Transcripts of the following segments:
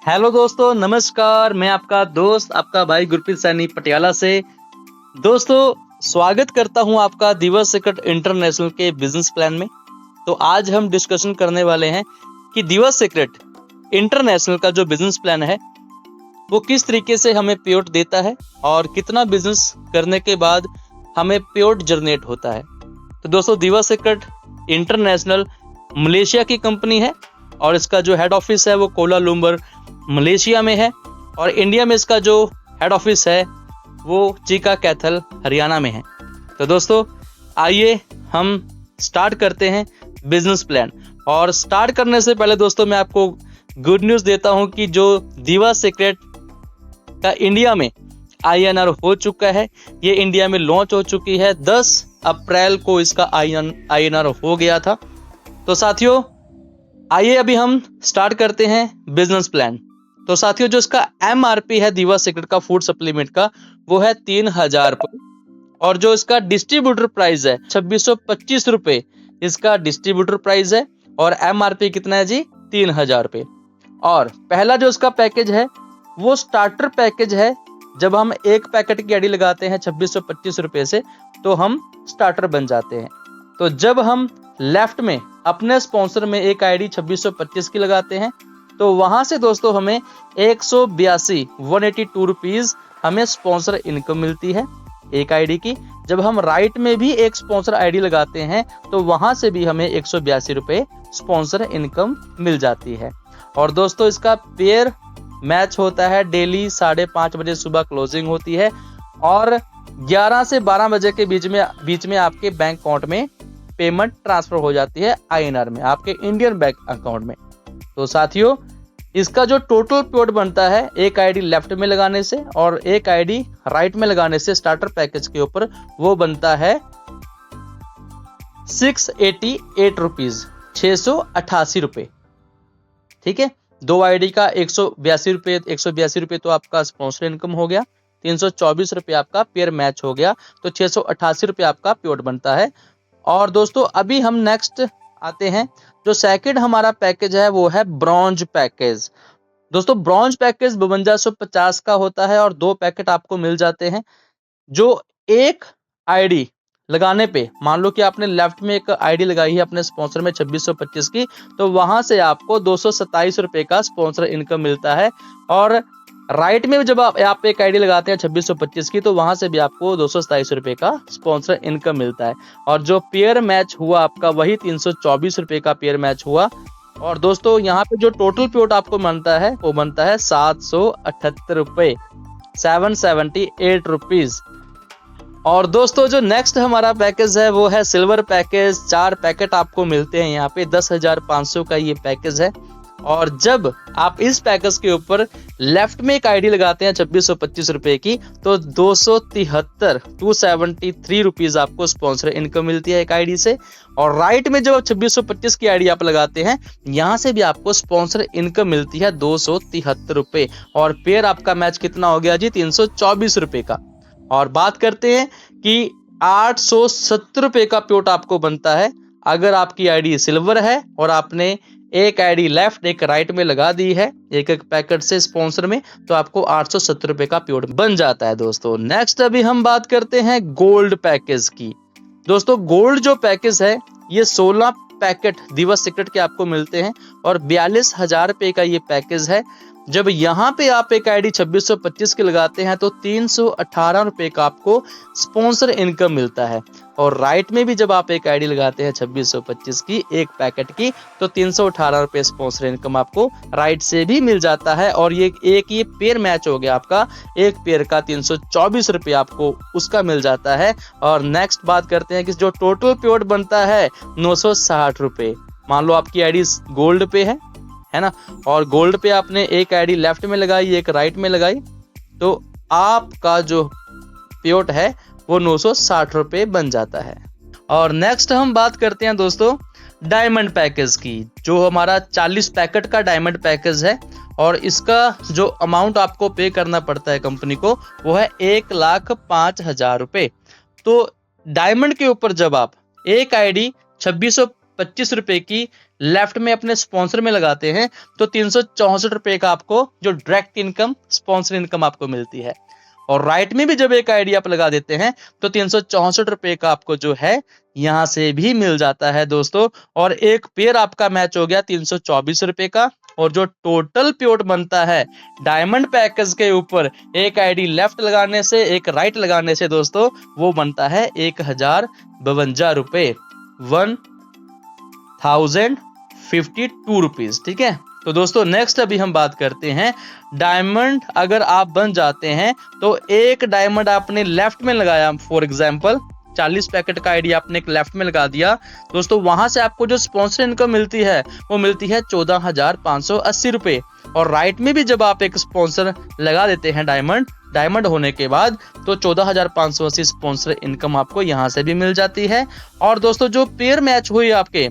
Hello दोस्तों, नमस्कार। मैं आपका दोस्त, आपका भाई गुरप्रीत सैनी पटियाला से। दोस्तों, स्वागत करता हूं आपका दिवस सीक्रेट इंटरनेशनल के बिजनेस प्लान में। तो आज हम डिस्कशन करने वाले हैं कि दिवस सीक्रेट इंटरनेशनल का जो बिजनेस प्लान है वो किस तरीके से हमें पेआउट देता है और कितना बिजनेस करने के बाद हमें पेआउट जनरेट होता है। तो दोस्तों, दिवस सीक्रेट इंटरनेशनल मलेशिया की कंपनी है और इसका जो हेड ऑफिस है वो कोलालंपुर मलेशिया में है और इंडिया में इसका जो हेड ऑफिस है वो चीका कैथल हरियाणा में है। तो दोस्तों, आइए हम स्टार्ट करते हैं बिजनेस प्लान। और स्टार्ट करने से पहले दोस्तों, मैं आपको गुड न्यूज़ देता हूं कि जो दिवा सीक्रेट का इंडिया में INR हो चुका है, ये इंडिया में लॉन्च हो चुकी है। 10 अप्रैल को इसका INR हो गया था। तो साथियों, आइए अभी हम स्टार्ट करते हैं बिजनेस प्लान। तो साथियों, जो इसका MRP है दिवा सीक्रेट का फूड सप्लीमेंट का, वो है 3000 रुपये और जो इसका डिस्ट्रीब्यूटर प्राइस है 2625 रुपये इसका डिस्ट्रीब्यूटर प्राइस है और MRP कितना है जी? 3000 रुपये। और पहला जो इसका पैकेज है वो स्टार्टर पैकेज है। जब हम एक पैकेट की आईडी लगाते हैं 2625 रुपये से, तो हम स्टार्टर बन जाते हैं। तो जब हम लेफ्ट में अपने स्पॉन्सर में एक आईडी 2625 की लगाते हैं, तो वहां से दोस्तों हमें 182 रुपीज हमें स्पॉन्सर इनकम मिलती है एक आईडी की। जब हम राइट में भी एक स्पॉन्सर आईडी लगाते हैं, तो वहां से भी हमें 182 रुपये स्पॉन्सर इनकम मिल जाती है। और दोस्तों, इसका पेयर मैच होता है डेली 5:30 बजे सुबह क्लोजिंग होती है और 11 से 12 बजे के बीच में आपके बैंक अकाउंट में पेमेंट ट्रांसफर हो जाती है INR में, आपके इंडियन बैंक अकाउंट में। तो साथियों, इसका जो टोटल पेआउट बनता है एक आईडी लेफ्ट में लगाने से और एक आईडी राइट में लगाने से स्टार्टर पैकेज के ऊपर, वो बनता है 688 रुपीज, 688 रुपये। ठीक है, दो आईडी का 182 रुपये तो आपका स्पॉन्सर इनकम हो गया, 324 रुपये आपका पेयर मैच हो गया, तो 688 रुपये आपका पेआउट बनता है। और दोस्तों, अभी हम नेक्स्ट आते हैं। जो सेकंड हमारा पैकेज है वो है ब्रॉन्ज पैकेज। दोस्तों, ब्रॉन्ज पैकेज 5250 का होता है और 2 पैकेट आपको मिल जाते हैं। जो एक आईडी लगाने पे, मान लो कि आपने लेफ्ट में एक आईडी लगाई है अपने स्पॉन्सर में 2625 की, तो वहां से आपको 227 रुपये का स्पॉन्सर इनकम मिलता है। और राइट में जब आप एक आईडी लगाते हैं 2625 की, तो वहां से भी आपको 227 रुपये का स्पॉन्सर इनकम मिलता है। और जो पेयर मैच हुआ आपका, वही 324 रुपये का पेयर मैच हुआ। और दोस्तों, यहाँ पे जो टोटल पेआउट आपको बनता है वो बनता है 778 रुपये, 778 रुपीज। और दोस्तों, जो नेक्स्ट हमारा पैकेज है वो है सिल्वर पैकेज। 4 पैकेट आपको मिलते हैं यहाँ पे, 10,500 का ये पैकेज है। और जब आप इस पैकेज के ऊपर लेफ्ट में एक आईडी लगाते हैं 2625 रुपये की, तो 273 रुपीज आपको स्पॉन्सर इनकम मिलती है एक आईडी से। और राइट में जब 2625 की आईडी आप लगाते हैं, यहाँ से भी आपको स्पॉन्सर इनकम मिलती है 273 रुपये। और पेयर आपका मैच कितना हो गया जी? 324 रुपये का। और बात करते हैं कि 870 रुपये का पेआउट आपको बनता है अगर आपकी आईडी सिल्वर है और आपने एक आईडी लेफ्ट एक राइट में लगा दी है एक पैकेट से स्पॉन्सर में, तो आपको 870 रुपये का पेआउट बन जाता है। दोस्तों, नेक्स्ट अभी हम बात करते हैं गोल्ड पैकेज की। दोस्तों, गोल्ड जो पैकेज है, ये 16 पैकेट दिवस सीक्रेट के आपको मिलते हैं और 42,000 रुपये का ये पैकेज है। जब यहाँ पे आप एक आईडी 2625 की लगाते हैं, तो 318 रुपये का आपको स्पॉन्सर इनकम मिलता है। और राइट में भी जब आप एक आईडी लगाते हैं 2625 की एक पैकेट की, तो 318 रुपये स्पॉन्सर इनकम आपको राइट से भी मिल जाता है। और ये पेयर मैच हो गया आपका, एक पेयर का 324 रुपये आपको उसका मिल जाता है। और नेक्स्ट बात करते हैं कि जो टोटल पेआउट बनता है 960 रुपये। मान लो आपकी आईडी गोल्ड पे है ना, और गोल्ड पे आपने एक आईडी लेफ्ट में लगाई एक राइट में लगाई, तो आपका जो पेआउट है वो 960 रुपये बन जाता है। और नेक्स्ट हम बात करते हैं दोस्तों डायमंड पैकेज की। जो हमारा 40 पैकेट का डायमंड पैकेज है और इसका जो अमाउंट आपको पे करना पड़ता है कंपनी को, वो है 1,05,000 रुपये। तो डायमंड के ऊपर जब आप एक आईडी 2625 रुपये की लेफ्ट में अपने स्पॉन्सर में लगाते हैं तो 364 रुपए का आपको जो डायरेक्ट इनकम, स्पॉन्सर इनकम आपको मिलती है। और राइट में भी जब एक आईडी आप लगा देते हैं तो 364 रुपए का आपको जो है यहां से भी मिल जाता है दोस्तों। और एक पेयर आपका मैच हो गया 324 रुपए का। और जो टोटल पेआउट बनता है डायमंड पैकेज के ऊपर एक आईडी लेफ्ट लगाने से, एक राइट लगाने से दोस्तों, वो बनता है 1052 रुपए, 1052 रुपीज। ठीक है, तो दोस्तों नेक्स्ट अभी हम बात करते हैं डायमंड। अगर आप बन जाते हैं तो एक डायमंड आपने लेफ्ट में लगाया, फॉर एग्जांपल 40 पैकेट का आईडी आपने एक लेफ्ट में लगा दिया दोस्तों, वहां से आपको जो स्पॉन्सर इनकम मिलती है वो मिलती है 14,580 रुपए। और राइट में भी जब आप एक स्पॉन्सर लगा देते हैं डायमंड होने के बाद तो 14,580 स्पॉन्सर इनकम आपको यहां से भी मिल जाती है। और दोस्तों जो पेयर मैच हुई आपके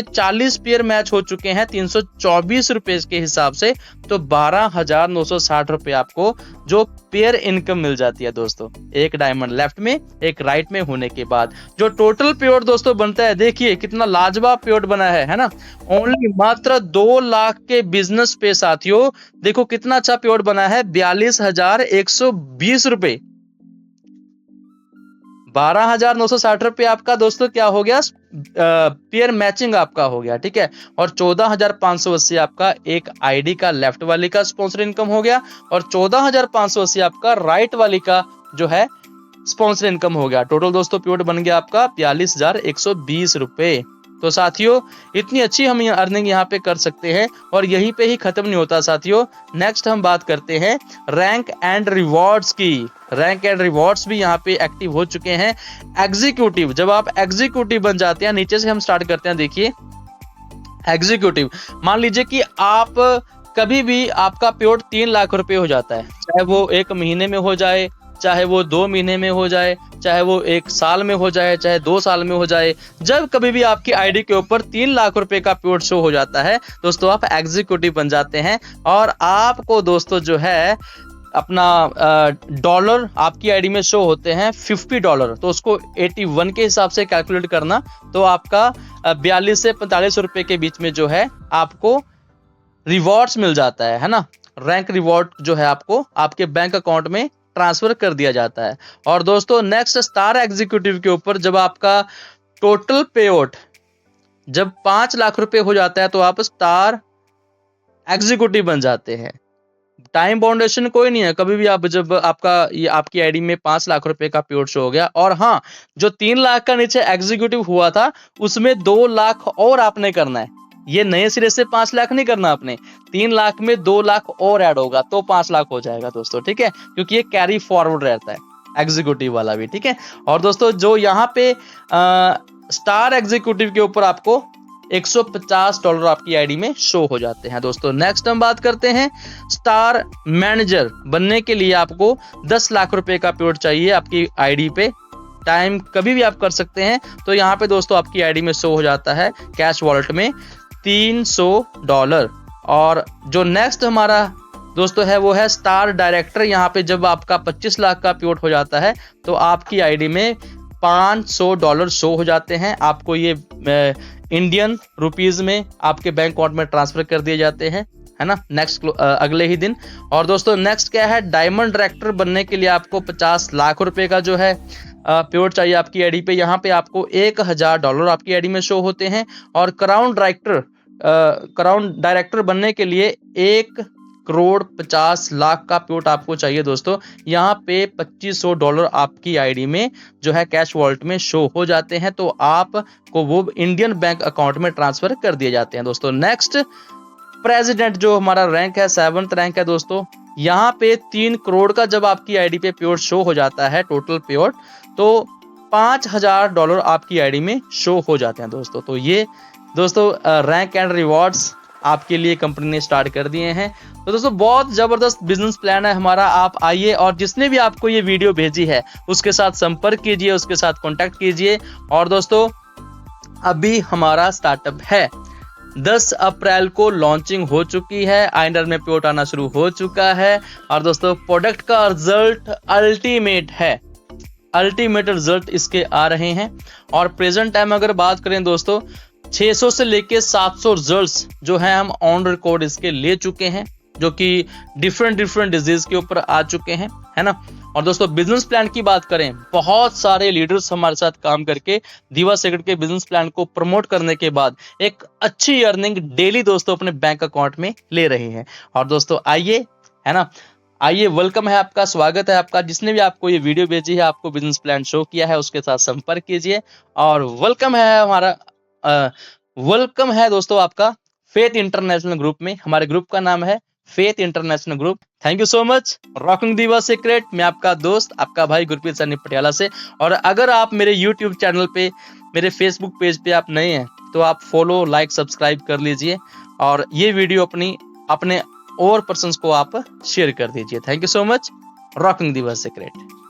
40 पेयर मैच हो चुके हैं 324 रुपए के हिसाब से, तो 12,960 रुपए आपको जो पेयर इनकम मिल जाती है दोस्तों, एक डायमंड लेफ्ट में एक राइट में होने के बाद। जो टोटल पेआउट दोस्तों बनता है, देखिए कितना लाजवाब पेआउट बना है ना। ओनली मात्र 2 लाख के बिजनेस पे साथियों, देखो कितना अच्छा पेआउट बना है, 42,120 रुपए, 12,960 रुपए आपका दोस्तों क्या हो गया, पेयर मैचिंग आपका हो गया। ठीक है, और 14,580 आपका एक आईडी का लेफ्ट वाली का स्पॉन्सर इनकम हो गया, और 14,580 आपका राइट वाली का जो है स्पॉन्सर इनकम हो गया। टोटल दोस्तों पेआउट बन गया आपका 42,120 रुपए। तो साथियों इतनी अच्छी हम अर्निंग यहाँ पे कर सकते हैं, और यहीं पे ही खत्म नहीं होता साथियों। नेक्स्ट हम बात करते हैं रैंक एंड रिवॉर्ड्स की। रैंक एंड रिवॉर्ड्स भी यहाँ पे एक्टिव हो चुके हैं। एग्जीक्यूटिव, जब आप एग्जीक्यूटिव बन जाते हैं, नीचे से हम स्टार्ट करते हैं। देखिए एग्जीक्यूटिव, मान लीजिए कि आप कभी भी आपका पेआउट 3 लाख रुपए हो जाता है, चाहे वो 1 महीने में हो जाए, चाहे वो 2 महीने में हो जाए, चाहे वो 1 साल में हो जाए, चाहे 2 साल में हो जाए, जब कभी भी आपकी आईडी के ऊपर 3 लाख रुपए का पेआउट शो हो जाता है दोस्तों, आप एग्जीक्यूटिव बन जाते हैं। और आपको दोस्तों जो है अपना डॉलर आपकी आईडी में शो होते हैं $50, तो उसको 81 के हिसाब से कैलकुलेट करना, तो आपका 42 से 45 रुपए के बीच में जो है आपको रिवॉर्ड्स मिल जाता है ना। रैंक रिवॉर्ड जो है आपको आपके बैंक अकाउंट में ट्रांसफर कर दिया जाता है। और दोस्तों नेक्स्ट स्टार एग्जीक्यूटिव के ऊपर जब आपका टोटल पेआउट जब 5 लाख रुपए हो जाता है तो आप स्टार एग्जीक्यूटिव बन जाते हैं। टाइम बाउंडेशन कोई नहीं है, कभी भी आप जब आपकी आईडी में 5 लाख रुपए का पेआउट शो हो गया, और हाँ जो 3 लाख का नीचे एग्जीक्यूटिव हुआ था उसमें 2 लाख और आपने करना है। ये नए सिरे से 5 लाख नहीं करना आपने, 3 लाख में 2 लाख और ऐड होगा तो 5 लाख हो जाएगा दोस्तों। ठीक है, क्योंकि ये कैरी फॉरवर्ड रहता है एग्जीक्यूटिव वाला भी। ठीक है, और दोस्तों जो यहाँ पे स्टार एग्जीक्यूटिव के ऊपर आपको $150 आपकी आईडी में शो हो जाते हैं दोस्तों। नेक्स्ट हम बात करते हैं स्टार मैनेजर बनने के लिए आपको 10 लाख रुपए का पेआउट चाहिए आपकी आईडी पे। टाइम कभी भी आप कर सकते हैं, तो यहाँ पे दोस्तों आपकी आईडी में शो हो जाता है कैश वॉलेट में $300। और जो नेक्स्ट हमारा दोस्तों है वो है स्टार डायरेक्टर। यहाँ पे जब आपका 25 लाख का पेआउट हो जाता है तो आपकी आईडी में $500 शो हो जाते हैं। आपको ये इंडियन रुपीज में आपके बैंक अकाउंट में ट्रांसफर कर दिए जाते हैं, है ना, नेक्स्ट अगले ही दिन। और दोस्तों नेक्स्ट क्या है, डायमंड डायरेक्टर बनने के लिए आपको 50 लाख रुपए का जो है पेआउट चाहिए आपकी आईडी पे। यहाँ पे आपको $1,000 आपकी आईडी में शो होते हैं। और क्राउन डायरेक्टर बनने के लिए 1,50,00,000 का पेआउट आपको चाहिए दोस्तों। यहाँ पे $2,500 आपकी आईडी में जो है कैश वॉलेट में शो हो जाते हैं, तो आपको वो इंडियन बैंक अकाउंट में ट्रांसफर कर दिए जाते हैं दोस्तों। नेक्स्ट प्रेसिडेंट जो हमारा रैंक है 7th रैंक है दोस्तों। यहाँ पे 3 करोड़ का जब आपकी आईडी पे पेआउट शो हो जाता है टोटल पेआउट, तो $5,000 आपकी आईडी में शो हो जाते हैं दोस्तों। तो ये दोस्तों रैंक एंड रिवॉर्ड्स आपके लिए कंपनी ने स्टार्ट कर दिए हैं। तो दोस्तों बहुत जबरदस्त बिजनेस प्लान है हमारा। आप आइए और जिसने भी आपको ये वीडियो भेजी है उसके साथ संपर्क कीजिए, उसके साथ कांटेक्ट कीजिए। और दोस्तों अभी हमारा स्टार्टअप है, 10 अप्रैल को लॉन्चिंग हो चुकी है, आइंडर में पेआउट आना शुरू हो चुका है। और दोस्तों प्रोडक्ट का रिजल्ट अल्टीमेट है, अल्टीमेट रिजल्ट इसके आ रहे हैं। और प्रेजेंट टाइम अगर बात करें दोस्तों 600 से लेके 700 रिजल्ट्स जो है हम ऑन रिकॉर्ड इसके ले चुके हैं, जो कि डिफरेंट डिजीज के ऊपर आ चुके हैं, है ना। और दोस्तों बिजनेस प्लान की बात करें, बहुत सारे लीडर्स हमारे साथ काम करके दीवा सीक्रेट के बिजनेस प्लान को प्रमोट करने के बाद एक अच्छी अर्निंग डेली दोस्तों अपने बैंक अकाउंट में ले रहे हैं। और दोस्तों आइए, है ना, आइए, वेलकम है आपका, स्वागत है आपका। जिसने भी आपको ये वीडियो भेजी है, आपको बिजनेस प्लान शो किया है, उसके साथ संपर्क कीजिए। और वेलकम है हमारा वेलकम है दोस्तों आपका फेथ इंटरनेशनल ग्रुप में। हमारे ग्रुप का नाम है faith international group. Thank you so much. Rocking दीवा सीक्रेट, मैं आपका दोस्त, आपका भाई गुरप्रीत सैनी पटियाला से। और अगर आप मेरे यूट्यूब चैनल पे, मेरे फेसबुक पेज पे आप नए हैं तो आप फॉलो, लाइक, सब्सक्राइब कर लीजिए और ये वीडियो अपने और पर्सन्स को आप शेयर कर दीजिए। Thank you so much. Rocking दीवा सीक्रेट।